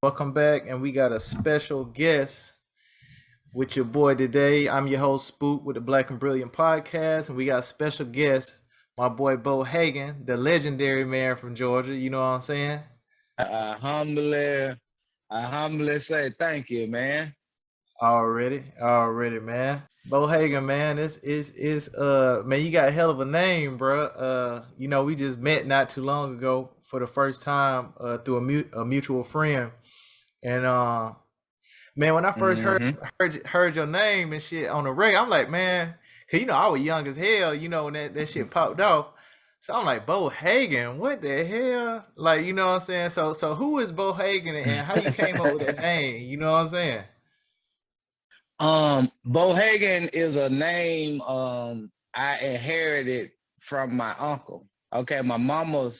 Welcome back, and we got a special guest with your boy today. I'm your host, Spook, with the Black and Brilliant podcast, and we got a special guest, my boy Bohagon, the legendary man from Georgia. You know what I'm saying? I humbly, I humbly say thank you, man. Already, man. Bohagon, man, this is man, you got a hell of a name, bro. We just met not too long ago for the first time through a mutual friend, and man, when I first Hmm. heard your name and shit on the radio, I'm like, man, cause I was young as hell, when that shit popped off. So I'm like, Bo Hagen, what the hell? Like, you know what I'm saying? So who is Bo Hagen and how you came up with that name? You know what I'm saying? Bohagan is a name I inherited from my uncle. Okay, my mama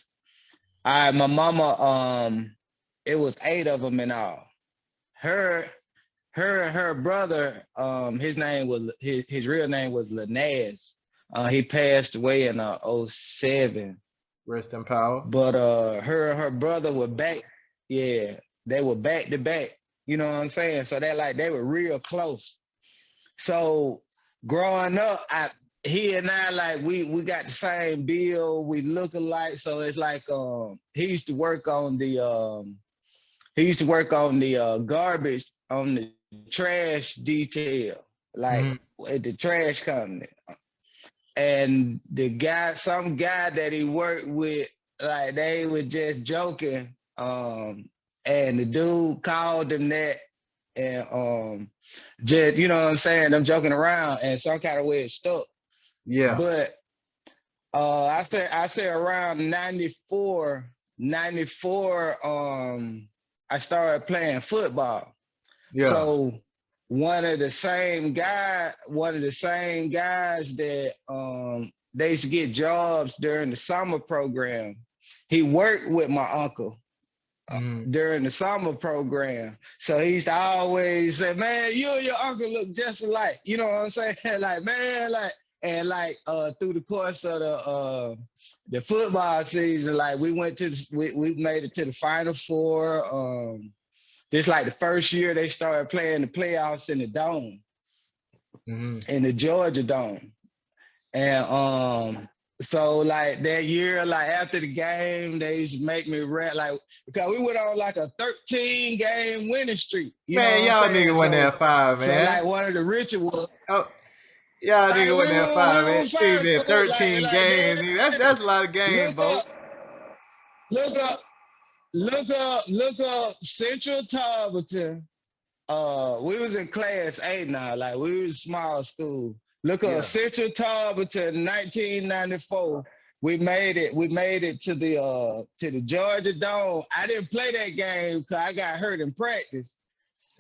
it was eight of them in all. Her her brother, his real name was Linnaeus. He passed away in '07. Rest in power. But her brother were back, yeah, they were back to back. You know what I'm saying? So they were real close. So growing up, I he and I like we got the same bill, we look alike. So it's like he used to work on the garbage, on the trash detail, like Hmm. at the trash company. And some guy that he worked with, like they were just joking. And the dude called him that, and just you know what I'm saying, them joking around, and some kind of way it stuck. Yeah. But I say around 94, 94. I started playing football. Yeah. So one of the same guys that they used to get jobs during the summer program. He worked with my uncle Hmm. during the summer program. So he used to always say, "Man, you and your uncle look just alike." You know what I'm saying? Like, man, like, and like through the course of the football season, like we made it to the final four. This like the first year they started playing the playoffs in the dome, Hmm. in the Georgia dome. And so like that year, like after the game, they used to make me rap like, because we went on like a 13 game winning streak. You know Man, what I'm y'all saying? nigga wasn't So that fire, so man. like one of the rituals, Oh, y'all like nigga wasn't that fire, we man. were Nigga fine. So did 13 like games, nigga. That's a lot of games, look bro. up, look up, look up Central Tarleton. We was in class 8 now, like we was small school. Look up Yeah. Central Tarleton 1994. We made it to the Georgia Dome. I didn't play that game because I got hurt in practice.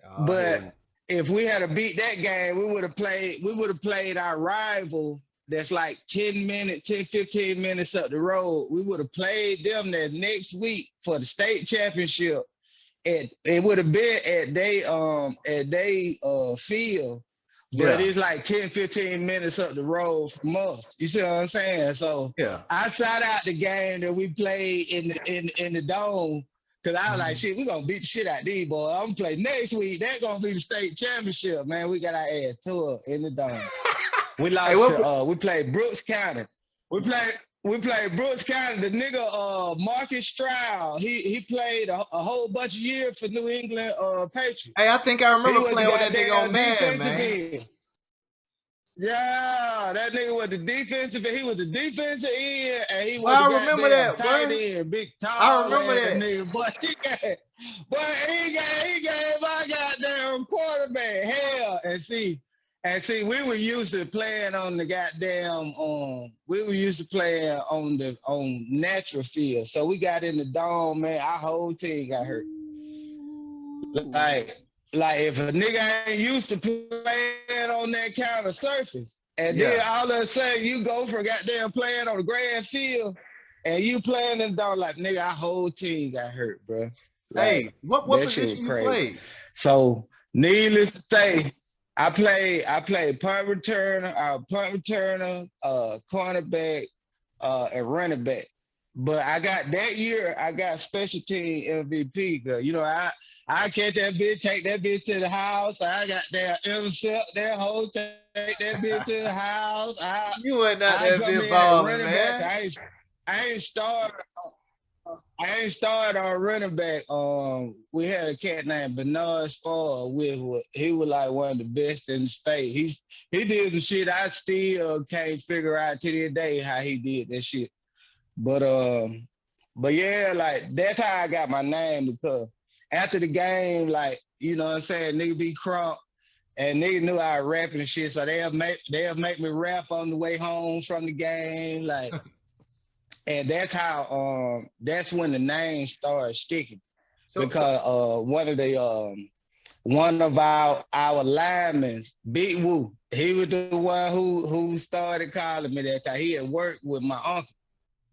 Oh, But hell. if we had to beat that game, we would have played our rival that's like 10 minutes, 10, 15 minutes up the road. We would have played them that next week for the state championship. It would have been at they field, but Yeah. it's like 10, 15 minutes up the road from us. You see what I'm saying? So Yeah. I sat out the game that we played in the dome, because I was like, Mhm. shit, we gonna beat the shit out these boys. I'm gonna play next week. That's gonna be the state championship, man. We got our ass tore in the dome. We Hey, lost what? to we played Brooks County. We played we played Brooks County. The nigga Marcus Stroud, he played a whole bunch of years for New England Patriots. Hey, I think I He remember was the playing with that nigga on goddamn Madden, defensive man. end. Yeah, that nigga was the defensive. He was the defensive end, and he Boy, was the I remember goddamn that, tight boy. end, big I tall remember ass that. nigga. But he gave my goddamn quarterback hell. And see, we were used to playing on the goddamn we were used to playing on natural field. So we got in the dome, man. Our whole team got hurt. Ooh. Like, like if a nigga ain't used to playing on that kind of surface, and then Yeah. all of a sudden you go for goddamn playing on the grand field, and you playing in the dome, like nigga, our whole team got hurt, bro. Like Hey, what that shit was position you crazy. played? So needless to say, I played punt returner, cornerback, and running back. but I got that year. I got special team MVP. Cause you know I catch that bitch, take that bitch to the house. I got that intercept that whole take that bitch to the house. You wasn't out I there come big in at balling, running back. man. I ain't start. I ain't started on running back. We had a cat named Bernard Spar. He was like one of the best in the state. He did some shit I still can't figure out to this day how he did that shit. But yeah, like that's how I got my name because after the game, like you know what I'm saying, nigga be crunk and nigga knew I was rapping and shit, so they'll make me rap on the way home from the game, like, and that's when the name started sticking So because one of our linemen, Big Woo, he was the one who started calling me that because he had worked with my uncle.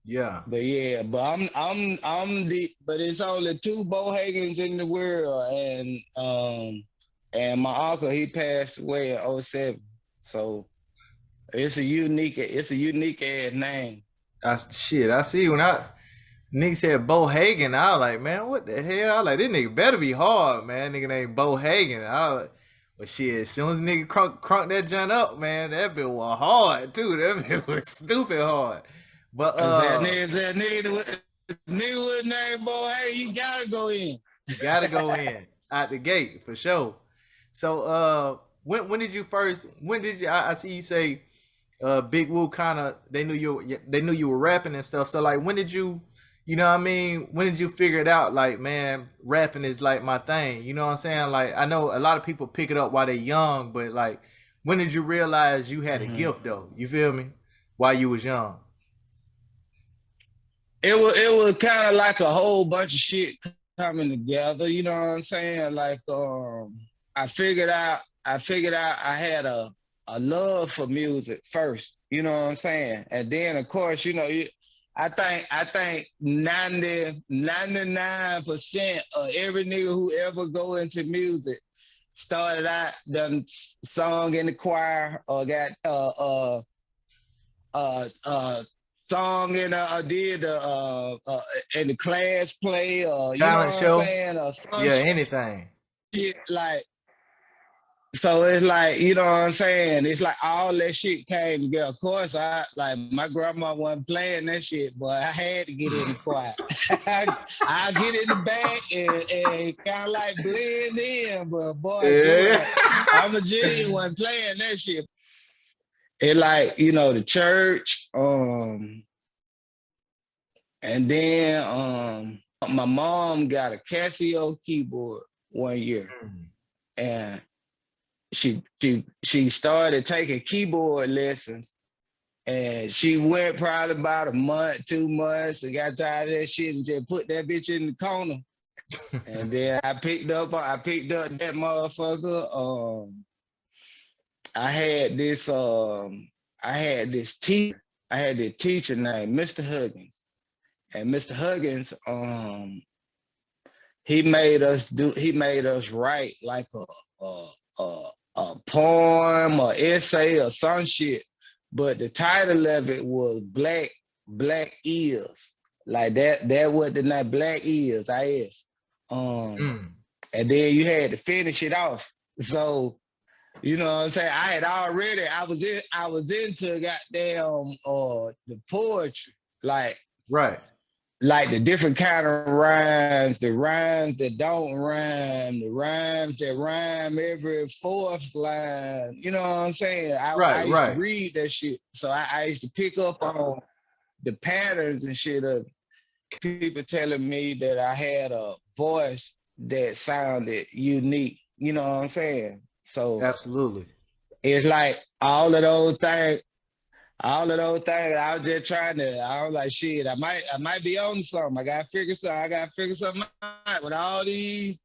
yeah. But yeah, but but it's only two Bohagans in the world, and my uncle he passed away in '07. So it's a unique ass name. I see when I nigga said Bohagon, I was like, man, what the hell? I was like, this nigga better be hard, man. Nigga named Bohagon. I was like, well, shit, as soon as nigga crunk that joint up, man, that bit was hard too. That bit was stupid hard. But I said, nigga with name boy, hey, you gotta go in. you gotta go in out the gate for sure. So when did you first when did you I see you say Big Woo kind of they knew you were rapping and stuff. So like when did you know what I mean? When did you figure it out? Like, man, rapping is like my thing. You know what I'm saying? Like, I know a lot of people pick it up while they're young, but like, when did you realize you had a Mhm. gift though? You feel me? While you was young. It was kind of like a whole bunch of shit coming together. You know what I'm saying? Like I figured out I had a love for music first. You know what I'm saying? And then of course I think 99% of every nigga who ever go into music started out done song in the choir or got song did in the class play or you know what Talent I'm show? saying or some Yeah, anything. shit like so it's like you know what I'm saying it's like all that shit came together. Of course I like my grandma wasn't playing that shit but I had to get in the choir. I get in the back and kind of like blend in but boy she Yeah. was I'm a wasn't playing that shit. It like the church and then my mom got a Casio keyboard one year, and she started taking keyboard lessons, and she went probably about a month, 2 months, and got tired of that shit and just put that bitch in the corner. And then I picked up that motherfucker. I had this I had this teacher. I had this teacher named Mr. Huggins. And Mr. Huggins, he made us write like a a, a poem or essay or some shit. But the title of it was Black Ears. Like that what the name Black Ears, I asked. Um Mm. and then you had to finish it off. So you know what I'm saying? I was into goddamn the poetry. Right. Like the different kind of rhymes, the rhymes that don't rhyme, the rhymes that rhyme every fourth line. You know what I'm saying? I Right. used to Right. read that shit. So I used to pick up on the patterns and shit of people telling me that I had a voice that sounded unique. You know what I'm saying? So Absolutely. it's like all of those things, I was just trying to. I was like, shit, I might be on something. I gotta figure something out with all these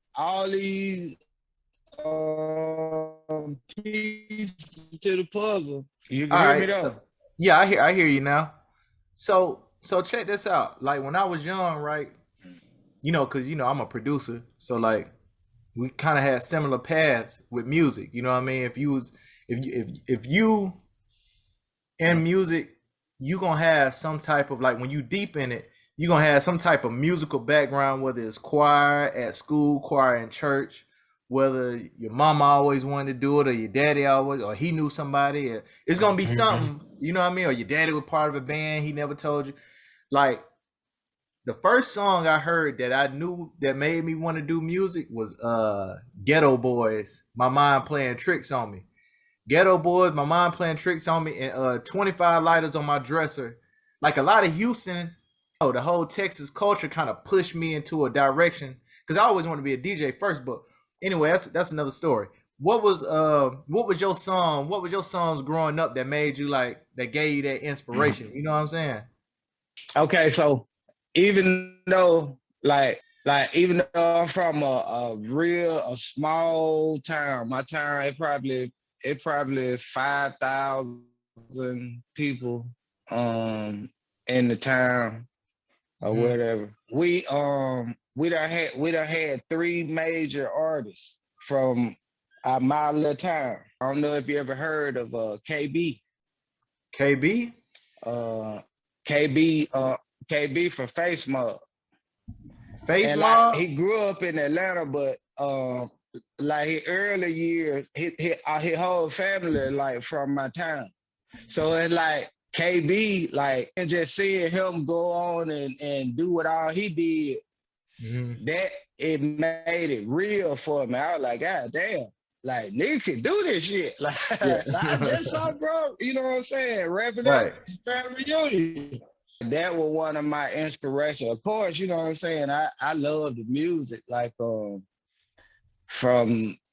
pieces to the puzzle. You can All hear me right. So though. yeah, I hear you now. So check this out. Like when I was young, right? Cause I'm a producer. So like we kind of had similar paths with music. You know what I mean? If you in music, you gonna have some type of like when you deep in it, you're gonna have some type of musical background, whether it's choir at school, choir in church, whether your mama always wanted to do it, or your daddy always, or he knew somebody. Or it's gonna be something, you know what I mean? Or your daddy was part of a band, he never told you. Like the first song I heard that I knew that made me want to do music was Ghetto Boys, My Mind Playing Tricks on Me. Ghetto Boys, My Mind Playing Tricks on Me, and 25 Lighters on My Dresser. Like a lot of Houston, oh, the whole Texas culture kind of pushed me into a direction because I always wanted to be a DJ first. But anyway, that's another story. What was your song? What was your songs growing up that made you like that gave you that inspiration? You know what I'm saying? Okay, so even though even though I'm from a small town, my town it probably 5,000 people in the town or Mm-hmm. whatever. We done had three major artists from my little town. I don't know if you ever heard of KB. KB, Uh KB from Face Mug. Face And like Mob. he grew up in Atlanta, but like his early years, his whole family like from my town. So it's like KB, like, and just seeing him go on and do what all he did, Mm-hmm. that it made it real for me. I was like, God damn, like nigga can do this shit. Like Yeah. I just saw bro, you know what I'm saying, rapping at Right. family reunion. That was one of my inspirations. Of course, you know what I'm saying. I love the music, like from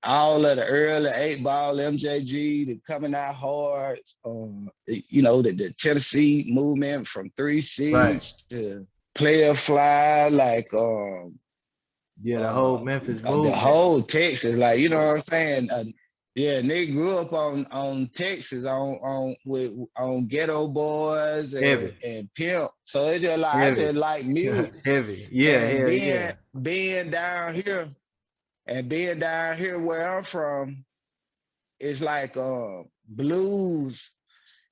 all of the early 8 Ball, MJG, to Coming Out Hard, the Tennessee movement from Three Right. Six to Player Fly, like Yeah, the whole Memphis the movement. whole Texas, like you know what I'm saying. Yeah, and they grew up on Texas on Ghetto Boys Heavy. and Pimp. So it's just like I Heavy. just like music. Heavy. Yeah, And hell yeah. being down here where I'm from, it's like blues.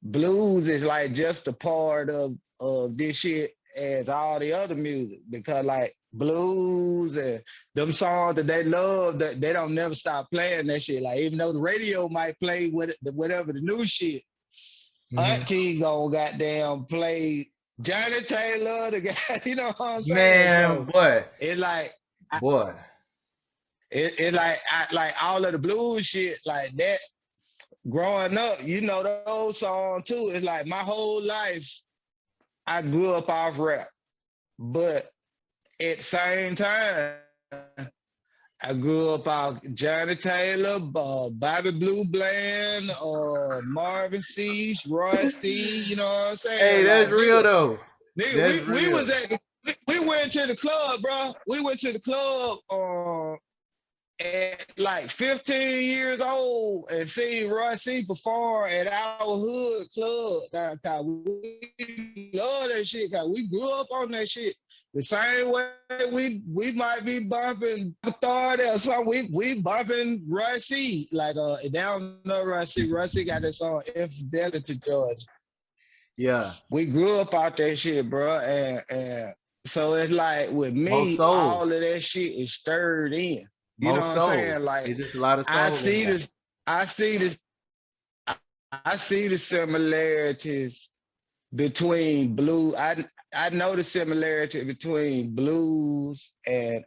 Blues is like just a part of this shit as all the other music, because like blues and them songs that they love, that they don't never stop playing that shit. Like even though the radio might play whatever the new shit, Mm-hmm. Auntie gonna goddamn play Johnny Taylor, the guy, you know what I'm saying? Man, So boy. it like Boy. it like all of the blues shit like that. Growing up, you know those songs too. It's like my whole life I grew up off rap, but at the same time, I grew up off Johnny Taylor, Bobby Blue Bland, Marvin C, Roy C. You know what I'm Hey, saying? that's Like real though. nigga, That's we real. was we went to the club, bro. We went to the club at like 15 years old and seen Roy C perform at our hood club. Now, we love that shit, cause we grew up on that shit. The same way we might be bumping Authority or something, we bumping Roy C. Like down the Roy C. Roy C got that song Infidelity George. Yeah. We grew up out that shit, bro, and so it's like with Most me, soul. all of that shit is stirred in. You know what Most I'm soul. saying? Like It's just a lot of I soul in see there. this, I see this, I see the similarities between blue. I know the similarity between blues and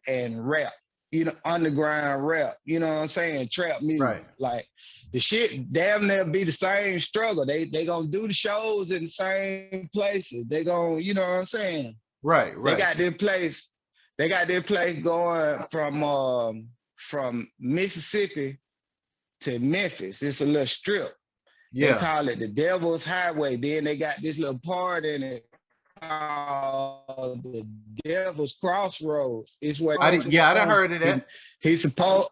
rap. You know, underground rap. You know what I'm saying? Trap music. Right. Like the shit damn near be the same struggle. They gonna do the shows in the same places. They gonna, you know what I'm saying? Right. They Right. got their place. They got their place going from Mississippi to Memphis. It's a little strip. They Yeah. call it the Devil's Highway. Then they got this little part in it called the Devil's Crossroads. It's where I done heard of he that. he supposed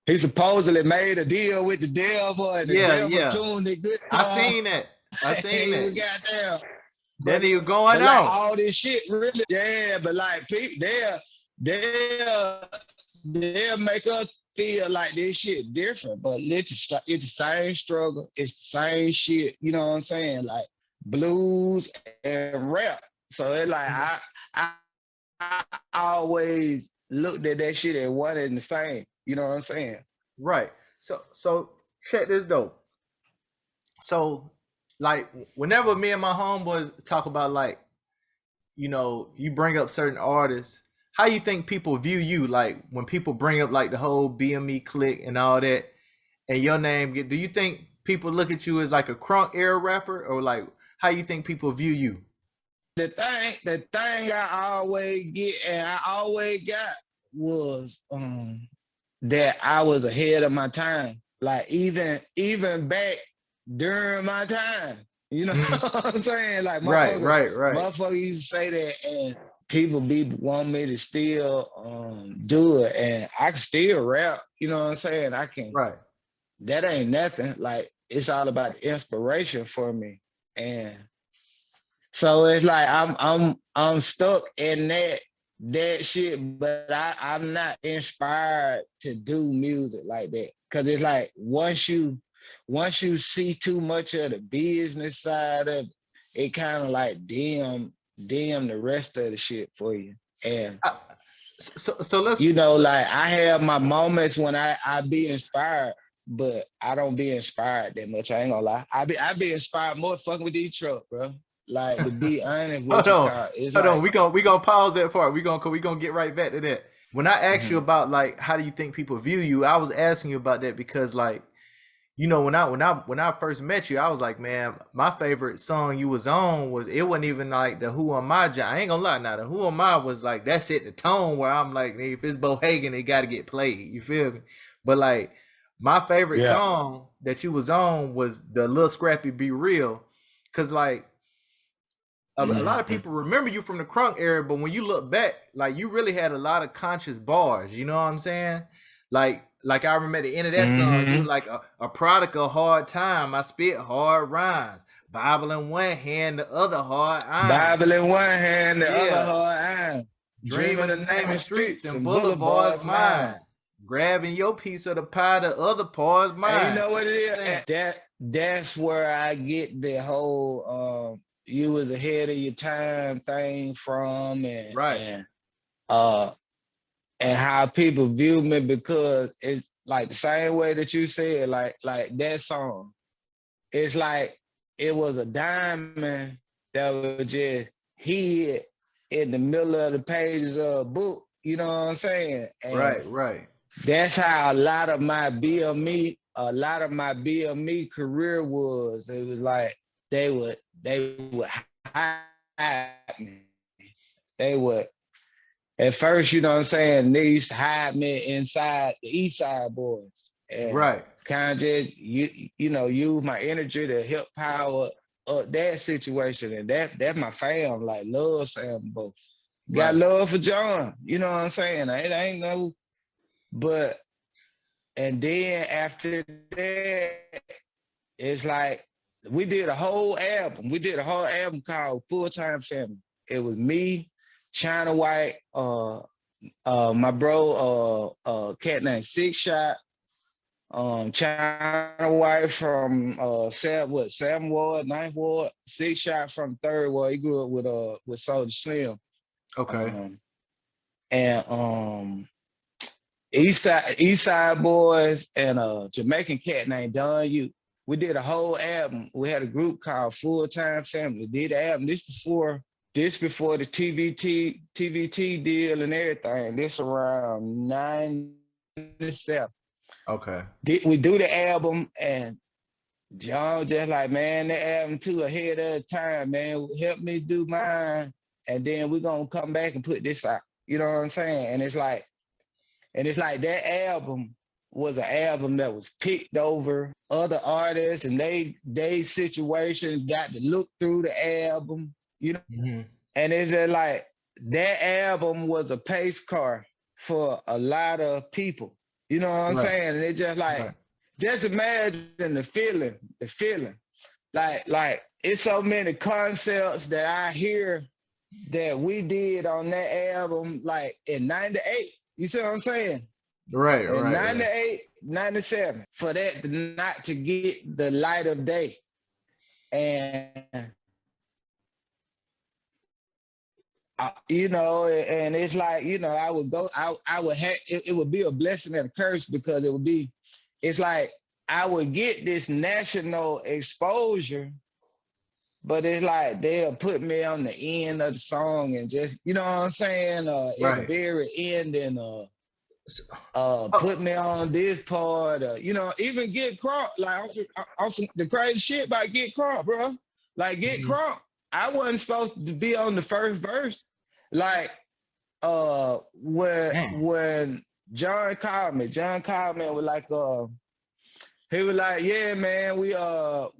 he supposedly made a deal with the devil, and the Yeah, devil yeah. tuned the good I song. seen that. I seen Hey, we that. got there. That But nigga going but like on. all this shit really, yeah, but like people they'll make us feel like this shit different, but it's the same struggle, it's the same shit, you know what I'm saying? Like blues and rap. So it's like I always looked at that shit as one and the same. You know what I'm saying? Right. So check this though. So like whenever me and my homeboys talk about like, you bring up certain artists, how you think people view you? Like when people bring up like the whole BME clique and all that, and your name do you think people look at you as like a crunk era rapper, or like how you think people view you? The thing I always get and I always got was that I was ahead of my time. Like even back during my time. You know Mhm. what I'm saying? Like Right, right, right, motherfucker used to say that and people be want me to still do it and I can still rap, you know what I'm saying? I can right. that ain't nothing. Like it's all about inspiration for me. And so it's like I'm stuck in that shit, but I'm not inspired to do music like that. Cause it's like once you see too much of the business side of it, it kind of like dim the rest of the shit for you. And I, so let's like I have my moments when I be inspired, but I don't be inspired that much. I ain't gonna lie. I be inspired more fucking with these truck, bro. Like to be honest hold with you, on, Carl, it's hold on. like We gonna pause that part. We gonna get right back to that. When I asked you mhm. about like how do you think people view you, I was asking you about that because like when I first met you, I was like, man, my favorite song you was on was it wasn't even like the Who Am I I ain't gonna lie, now the Who Am I was like that set the tone where I'm like, if it's Bohagon, it got to get played. You feel me? But like my favorite Yeah. song that you was on was the Lil Scrappy Be Real, cause like a lot of Mhm. people remember you from the crunk era, but when you look back, like you really had a lot of conscious bars. You know what I'm saying? Like I remember at the end of that song, you were Mhm. like a product of hard time. I spit hard rhymes, Bible in one hand, the other hard iron. Bible in one hand, the other Yeah, hard iron. dreaming Dreaming of of naming naming streets streets and and boulevards boulevards mine, mine. grabbing your piece of the pie, the other part's And you mine. know what it is? Saying That's where I get the whole you was ahead of your time thing from right, uh and how people view me because it's like the same way that you said, like that song. It's like it was a diamond that was just hid in the middle of the pages of a book. You know what I'm saying? And right, right, that's how a lot of my BME career was. It was like they would hide me. They would at first, you know what I'm saying, they used to hide me inside the East Side Boys and right, kind of just use my energy to help power up that situation. And that's my fam, like love Sam both. Got right. love for John, you know what I'm saying? It ain't no but and then after that, it's like we did a whole album. We did a whole album called Full Time Family. It was me, China White, my bro, cat named Six Shot, China White from Sam Ward, Ninth Ward, Six Shot from Third Ward. He grew up with Soulja Slim. Okay, Um, and East Side Boys and a Jamaican cat named Don U. We did a whole album. We had a group called Full Time Family. Did the album. This before the TVT deal and everything. This around 97. okay. We do the album and John just like, man, the album too ahead of the time, man. Help me do mine. And then we're gonna come back and put this out. You know what I'm saying? And it's like that album was an album that was picked over other artists and they situations got to look through the album, you know. Mhm. And it's just like that album was a pace car for a lot of people. You know what I'm Right, saying? And it's just like, right. just imagine the feeling. Like it's so many concepts that I hear that we did on that album, like in 98. You see what I'm saying? Right, In right, right. 98, 97, for that not to get the light of day. And you know, and it's like, you know, I would go, I would have, it would be a blessing and a curse because it would be, it's like I would get this national exposure, but it's like they'll put me on the end of the song and just, you know what I'm saying, at the Right. very end and So, put oh, me on this part, you know, even get crunk. Like also the crazy shit about get crunk, bro. Like get mhm. crunk. I wasn't supposed to be on the first verse. Like Man. when John called me and was like, he was like, yeah, man,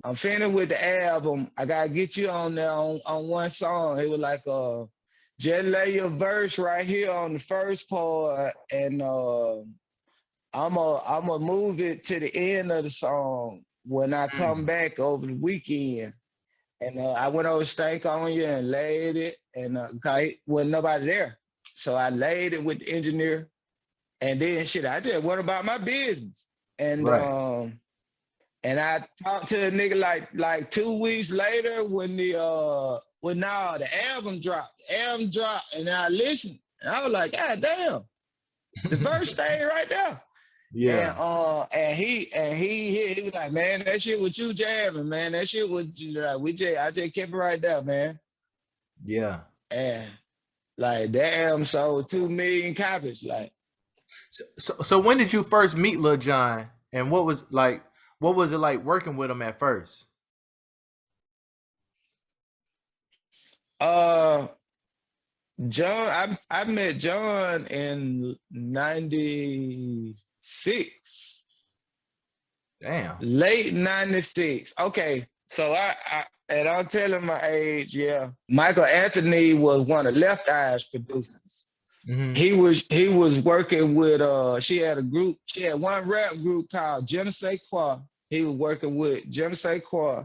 I'm finished with the album. I gotta get you on there on one song. He was like, just lay your verse right here on the first part and I'm gonna move it to the end of the song when I come Mm. back over the weekend. And I went over Stank on you and laid it, and wasn't nobody there, so I laid it with the engineer, and then shit, I just went about my business, Right. and I talked to a nigga like 2 weeks later when now the album dropped, and I listened, and I was like, God damn, the verse stayed right there. Yeah. And he was like, man, that shit was you jamming, man. That shit was like I just kept it right there, man. Yeah. And like that album sold 2 million copies. Like So when did you first meet Lil Jon, and what was it like working with him at first? uh John, I met John in '96. Damn. Late '96. Okay. So I and I'm telling my age, yeah. Michael Anthony was one of Left Eye's producers. Hmm. He was working with she had one rap group called Genesee Qua. He was working with Genesee Qua,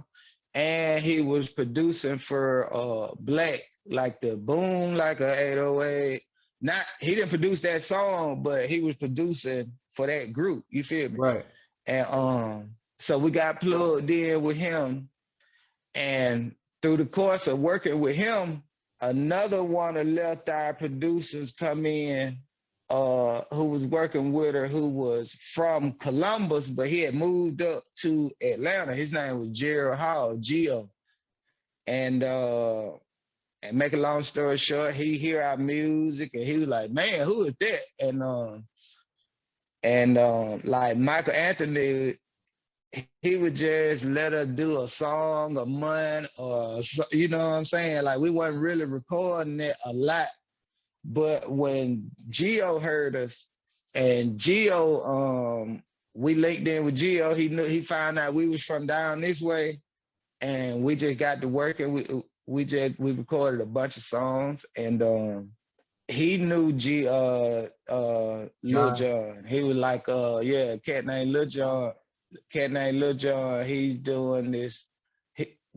and he was producing for Black, like the Boom like a 808. Not he didn't produce that song, but he was producing for that group, you feel me? Right. And so we got plugged in with him, and through the course of working with him, another one of Left Eye producers come in, who was working with her, who was from Columbus, but he had moved up to Atlanta. His name was Gerald Hall, Geo. And make a long story short, he hear our music and he was like, man, who is that? And like Michael Anthony, he would just let us do a song a month, or you know what I'm saying? Like we wasn't really recording it a lot. But when Geo heard us, and Geo, we linked in with Geo, he found out we was from down this way, and we just got to work, and we recorded a bunch of songs, and he knew Lil Jon. Jon. He was like, yeah, cat named Lil Jon. He's doing this.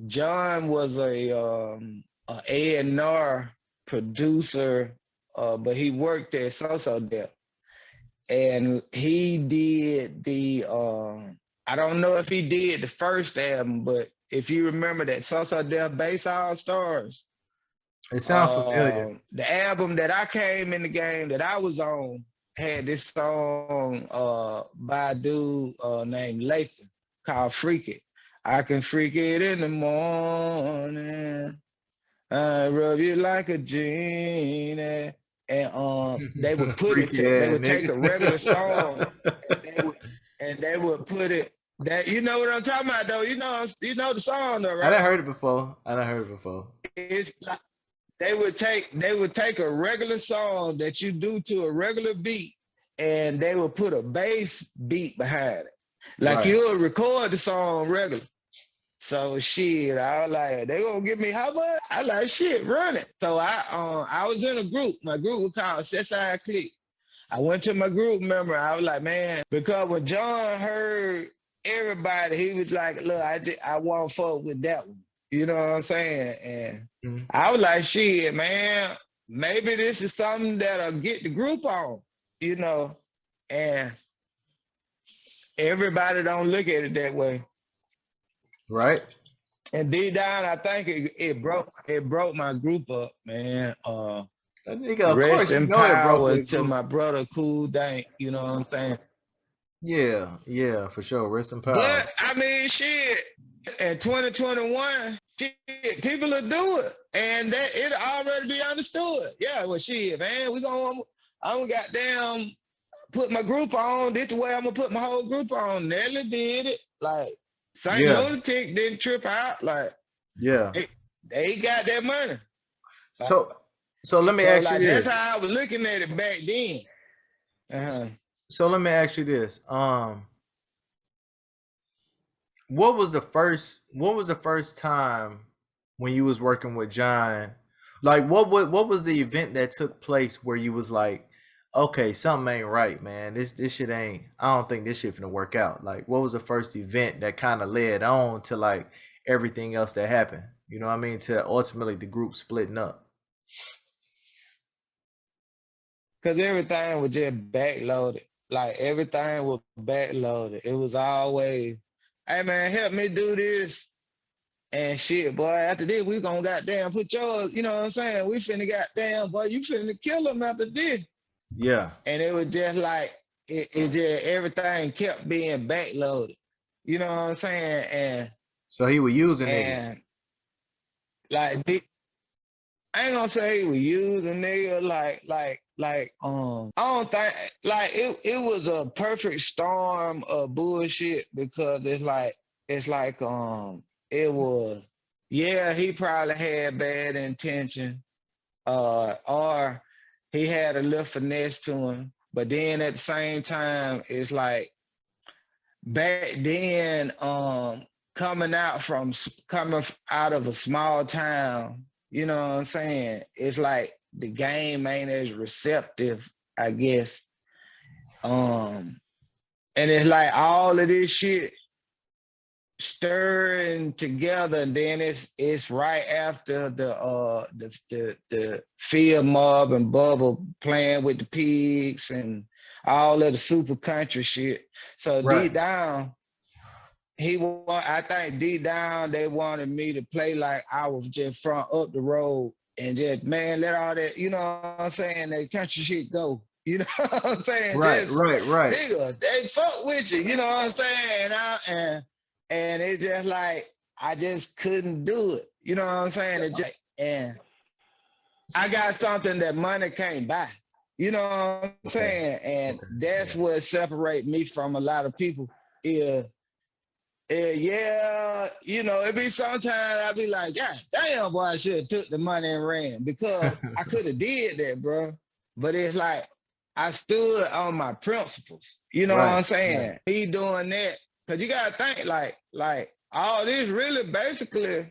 John was a A&R producer, but he worked at So Def, and he did I don't know if he did the first album, but if you remember that So Def Bass All Stars, It sounds familiar. the album that I came in the game that I was on had this song by a dude named Lathan called Freak It. I can freak it in the morning. I rub you like a genie. And Freaky they ass would take a regular song, nigga. and they would put it that, you know what I'm talking about though. You know the song though, I right? done heard it before. I done heard it before. It's like they would take a regular song that you do to a regular beat, and they would put a bass beat behind it. Like Right. you'll record the song regular. So shit, I was like, they gonna give me how much? I like shit, run it. So I was in a group. My group was called Setside Click. I went to my group member. I was like, man, because when John heard everybody, he was like, look, I want to fuck with that one. You know what I'm saying? And Mhm. I was like, shit, man, maybe this is something that'll get the group on, you know. And everybody don't look at it that way. Right. And deep down, I think it broke my group up, man. That nigga, of Rest course, you in know it broke power your to group. my brother Cool Dank, you know what I'm saying? Yeah, yeah, for sure. Rest in power. But I mean, shit, in 2021, shit, people will do it, and that it already be understood. Yeah, well, shit, man, I'm gonna goddamn put my group on. This the way I'm gonna put my whole group on. Nelly did it. Like Saint Yeah, Lunatic didn't trip out. Like yeah. they, they got that money. Like, So, so let me so ask you like that's this. how I was looking at it back then. Uh-huh. So let me ask you this. What was the first time when you was working with John? Like what was the event that took place where you was like, okay, something ain't right, man. This shit ain't. I don't think this shit finna work out. Like, what was the first event that kind of led on to like everything else that happened? You know what I mean? To ultimately the group splitting up. Cause everything was just backloaded. Like everything was backloaded. It was always, hey man, help me do this. And shit, boy, after this, we gonna goddamn put yours, you know what I'm saying? We finna goddamn, boy, you finna kill him after this. Yeah. And it was just like, it just, everything kept being backloaded. You know what I'm saying? So he was using niggas. And like, I ain't gonna say we use a nigga I don't think like it was a perfect storm of bullshit because it's like it was, yeah, he probably had bad intention, or he had a little finesse to him, but then at the same time it's like back then, coming out of a small town, you know what I'm saying? It's like the game ain't as receptive, I guess. And it's like all of this shit stirring together, and then it's right after the field mob and Bubba playing with the pigs and all of the super country shit. So Right. deep down, I think deep down they wanted me to play like I was just from up the road and just, man, let all that, you know what I'm saying, that country shit go. You know what I'm saying? Right. Just Right. Right. nigga, they fuck with you, you know what I'm saying? And it's just like I just couldn't do it. You know what I'm saying? And I got something that money can't buy. You know what I'm Okay. saying? And Okay. that's Yeah. what separates me from a lot of people. Is yeah, it be sometimes I be like, God damn, boy, I should have took the money and ran because I could have did that, bro. But it's like I stood on my principles. You know what Right. I'm Right. saying? Me doing that, because you gotta think like all this really basically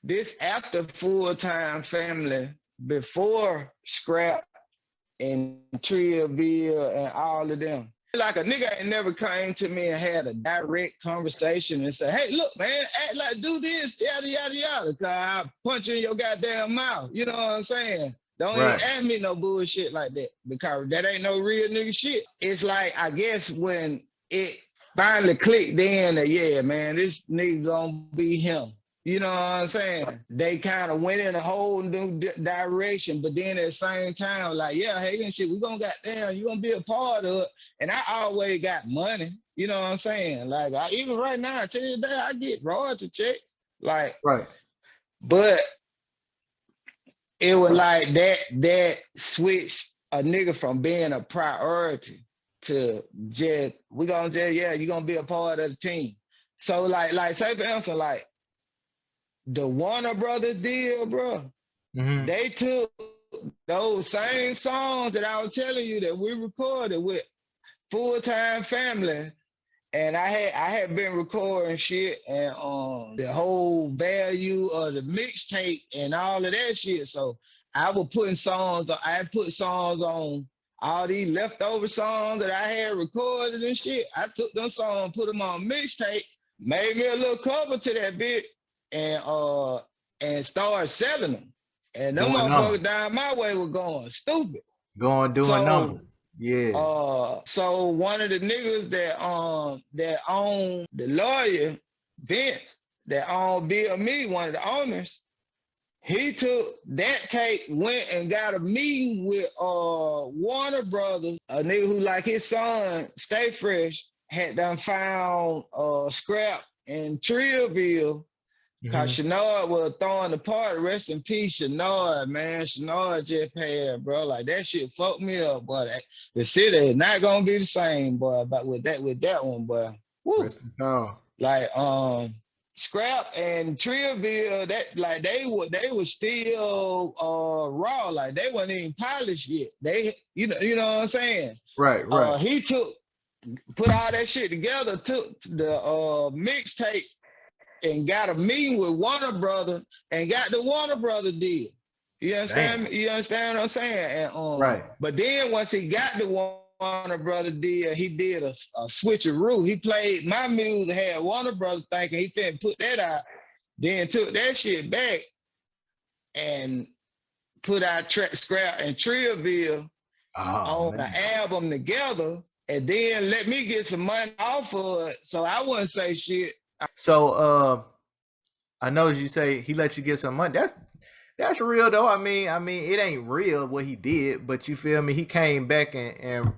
this after full-time family before Scrap and Triaville and all of them. Like a nigga ain't never came to me and had a direct conversation and said, hey, look, man, act like do this, yada, yada, yada, because I punch you in your goddamn mouth. You know what I'm saying? Don't even Right. ask me no bullshit like that because that ain't no real nigga shit. It's like, I guess when it finally clicked in that, yeah, man, this nigga gonna be him. You know what I'm saying? They kind of went in a whole new direction, but then at the same time, like, yeah, hey, and shit, we gonna goddamn, you gonna be a part of it. And I always got money. You know what I'm saying? Like, even right now, I tell you that I get royalty checks. Like, Right. but it was like that switched a nigga from being a priority to just, we gonna just, yeah, you gonna be a part of the team. So like say for instance, like the Warner Brothers deal, bro. Mm-hmm. They took those same songs that I was telling you that we recorded with Full Time Family, and I had been recording shit and the whole value of the mixtape and all of that shit. So I was putting songs. I put songs on all these leftover songs that I had recorded and shit. I took them songs, put them on mixtape, made me a little cover to that bit, and started selling them. And them Doing motherfuckers numbers. down my way were going stupid. Going doing So numbers. Yeah. so one of the niggas that owned the lawyer, Vince, that owned Bill Me, one of the owners, he took that tape, went and got a meeting with Warner Brothers, a nigga who like his son, Stay Fresh, had done found scrap in Trillville. Cause Hmm. Shenard was throwing the party. Rest in peace, Shenard, man. Shenard just passed, bro. Like that shit fucked me up, boy. The city is not gonna be the same, boy. But with that one, boy. Woo. Rest in power. Like Scrap and Trillville, that like they were still raw, like they weren't even polished yet. They you know what I'm saying? Right, right. He put all that shit together, took the mixtape and got a meeting with Warner Brother and got the Warner Brother deal. You understand Damn. me? You understand what I'm saying? And Right. but then once he got the Warner Brother deal, he did a switcheroo. He played my music, had Warner Brother thinking he finna put that out, then took that shit back and put out Scrap and Trillville Oh on the man. album together, and then let me get some money off of it. So I wouldn't say shit. So I know as you say he let you get some money. That's real though. I mean it ain't real what he did, but you feel me? He came back and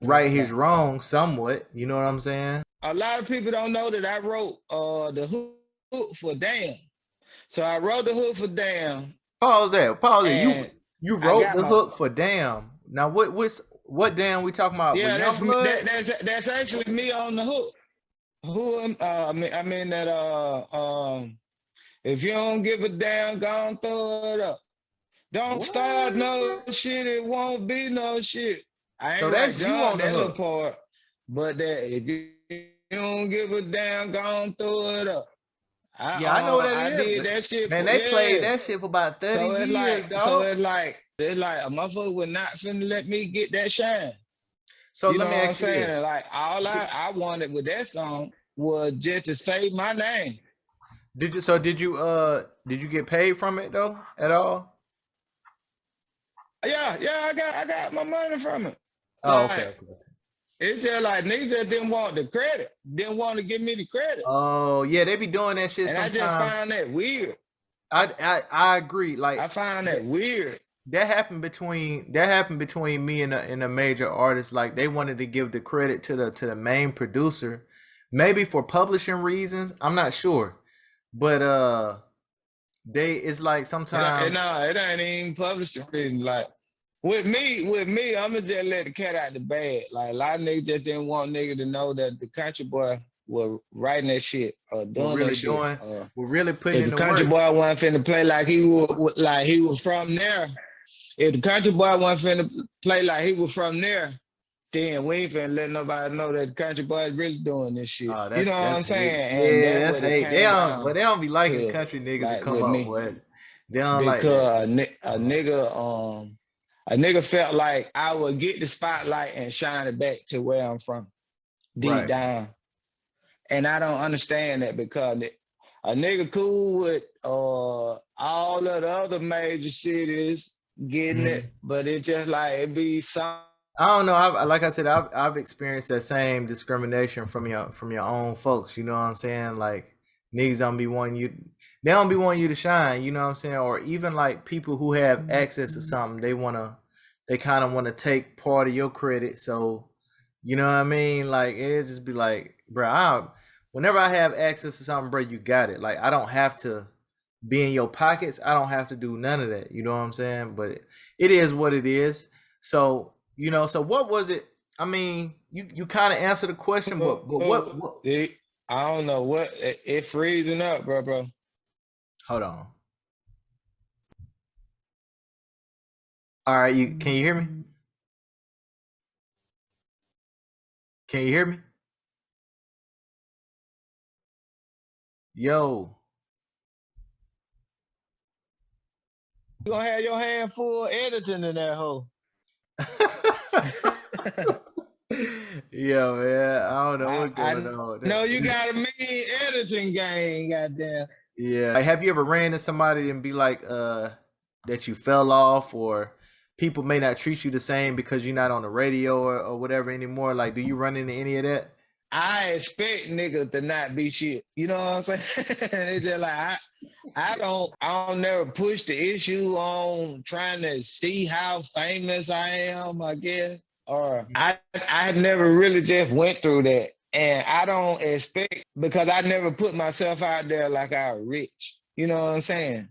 right his wrong somewhat. You know what I'm saying? A lot of people don't know that I wrote the hook for Damn. So I wrote the hook for Damn, Pause that. Pause it. You and you I wrote got the my hook for Damn. Now what Damn we talking about with yeah. Young Bloods? That's actually me on the hook. Who I mean that if you don't give a damn, go on throw it up. Don't start no What? shit, it won't be no shit. I So ain't write that's you John on the that little hook. part, but that if you don't give a damn, go on throw it up. Yeah, I know what that I is. did that shit Man, for they played yeah. that shit for about 30 So years, so dog. it's like a motherfucker would not finna let me get that shine. So You let know me what I'm ask you saying? this. And like all Did, I wanted with that song was just to say my name. did you get paid from it though at all? Yeah, I got my money from it. Oh, okay, Like okay. it's just like niggas just didn't want the credit, didn't want to give me the credit. Oh, yeah, they be doing that shit And I just sometimes. find that weird. I agree. I Like find that, that weird. that happened between me and a major artist. Like they wanted to give the credit to the main producer, maybe for publishing reasons. I'm not sure, but they it's like sometimes. It ain't even published or anything. Like with me, I'ma just let the cat out the bag. Like a lot of niggas just didn't want niggas to know that the country boy was writing that shit or We're doing that really shit. doing. We're really putting If in the the country work. boy wasn't finna play like he was from there, if the country boy wasn't finna play like he was from there, then we ain't finna let nobody know that the country boy is really doing this shit. Oh, You know what that's I'm hate. saying? And Yeah, that's that's what it hate. came But down they don't be liking to, country niggas to like come with up me, with it. They don't like that. because a nigga felt like I would get the spotlight and shine it back to where I'm from, deep Right. down. And I don't understand that because a nigga cool with all of the other major cities getting it, Mhm. but it just like it be some. I don't know. Like I said, I've experienced that same discrimination from your own folks. You know what I'm saying? Like niggas don't be wanting you. They don't be wanting you to shine. You know what I'm saying? Or even like people who have access to something, they kind of want to take part of your credit. So, you know what I mean? Like it just be like, bro, whenever I have access to something, bro, you got it. Like I don't have to be in your pockets. I don't have to do none of that. You know what I'm saying? But it is what it is. So, so what was it? I mean, you kind of answered the question, but what I don't know what it freezing up, bro. hold on. All right, you can you hear me? Can you hear me? Yo. You gonna have your hand full editing in that hole. Yeah, man. I don't know what's going I on with know you that. got a mean editing game, goddamn. Yeah. Like, have you ever ran into somebody and be like, that you fell off, or people may not treat you the same because you're not on the radio or whatever anymore? Like, do you run into any of that? I expect niggas to not be shit. You know what I'm saying? It's just like I don't never push the issue on trying to see how famous I am, I guess. Or I never really just went through that. And I don't expect because I never put myself out there like I was rich. You know what I'm saying?